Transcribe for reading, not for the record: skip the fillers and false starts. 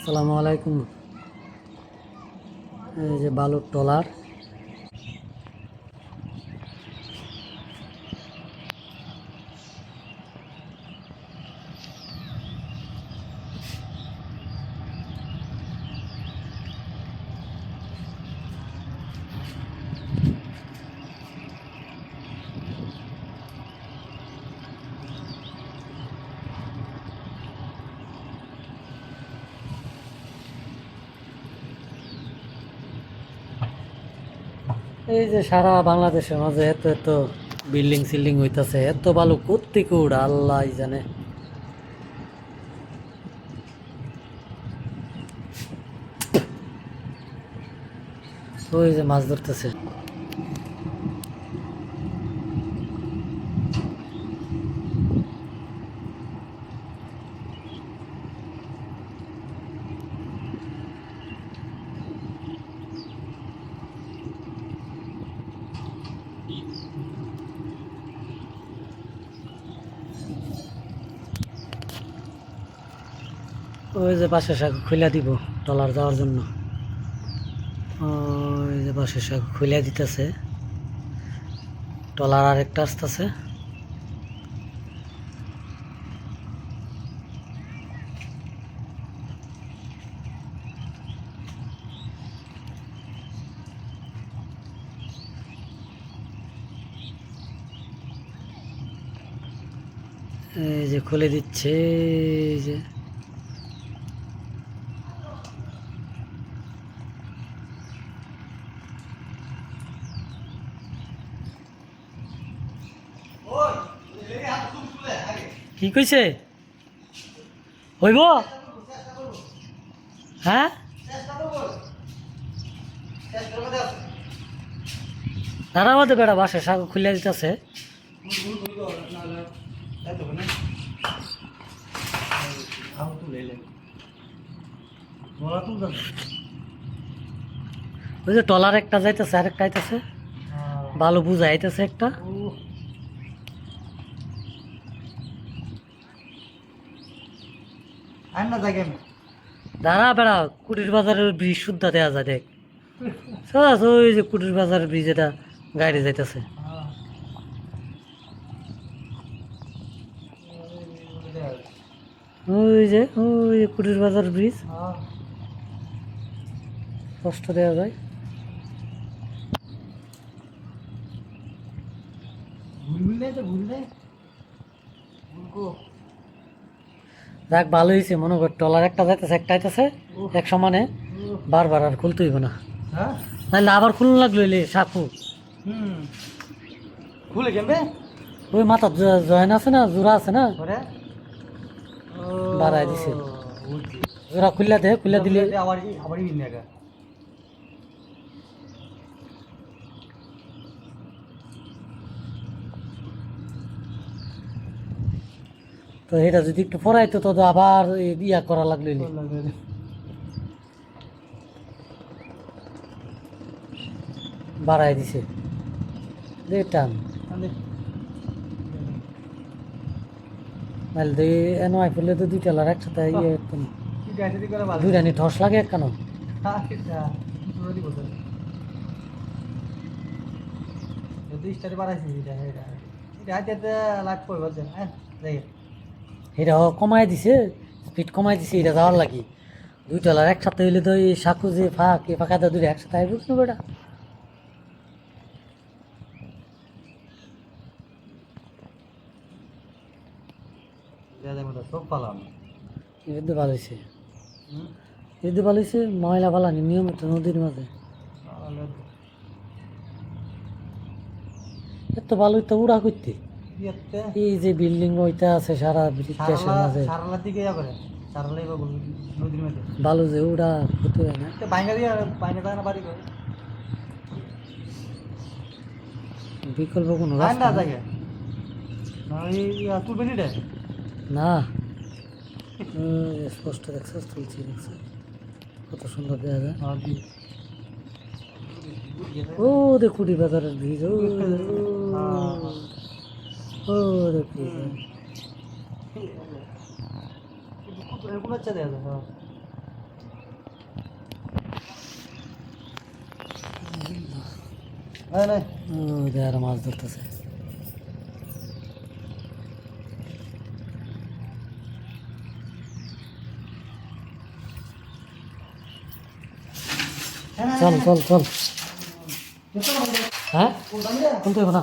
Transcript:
আসসালামু আলাইকুম। এই যে বালুর ট্রলার, এই যে সারা বাংলাদেশের মাঝে এত এত বিল্ডিং সিল্ডিং হইতাছে, এত বালু কোত্থেকে উড়া আল্লাহ জানে। ওই যে মাছ ধরতেছে। ওই যে বাঁশের শাক খুলে দিব ট্রলার যাওয়ার জন্য। ওই যে বাঁশের শাক খুলে দিতেছে, ট্রলার আরেকটা আসতেছে। এই যে খুলে দিচ্ছে, এই যে কি কইছে হইব। হ্যাঁ, তারা মধ্যে বেড়া বাসে শাক খুলে দিতেছে। ওই যে টলার একটা যাইতেছে, আরেকটা আইতেছে, বালু বুঝা আইতেছে একটা। দাঁড়া বেড়া, কুটির বাজারের ব্রিজ শুদ্ধা দেওয়া যায় দেখ। ওই যে কুটির বাজারের ব্রিজ, এটা গাড়ি যাইতেছে। ওই যে কুটির বাজার ব্রিজ, কষ্ট দেওয়া যায়। যাক ভালো হয়েছে, মনে কর টলার একটা যাইতেছে, একটা আইতেছে এক সমানে, বারবার আর খুলতে হইব না। নাহলে আবার খুলন লাগলো এলে সাকু খুলে কেমবে ওই মাথা জয়েন আছে না, জোড়া আছে না, বাড়াই দিছে। জোড়া খুললা দে, খুললা দিলে আবার আবার ইন্ডিয়া তো এটা যদি একটু পড়াইতো তো আবার ইয়া করা লাগলো। বাড়াই দিছে টান, নাহলে তো এনো আই ফুললে তো দুইটা লার একসাথে ইয়ে একদম দুইটা নি ঠস লাগে কেন। এটা কমাই দিছে, স্পিড কমাই দিছে, এটা যাওয়ার লাগি। দুইটা লার একসাথে হইলে তো এই সাকু যে ফাঁক, এই ফাঁকাতে দুইটা একসাথে আইব না বেটা। সব পালাম এতে ভালো হয়েছে, এতে ভালো হয়েছে। ময়লা ফালানি নিয়মিত নদীর মাঝে এত ভালো তো উড়া করতে। এই যে বিল্ডিং ওইটা আছে সারা ব্রিটিশের মাঝে, ভালো যে উড়া হতে হয় না। বিকল্প কোনো রাস্তা না। স্পষ্ট দেখছো, তুলছি দেখছো কত সুন্দর দেখা যায়। ও রে কুড়ি বাজারের ব্রিজ, ও রে ব্রিজ। হ্যাঁ নাই ও আর মাছ ধরতেছে। চল চল চল। হ্যাঁ খুলতে হবে না।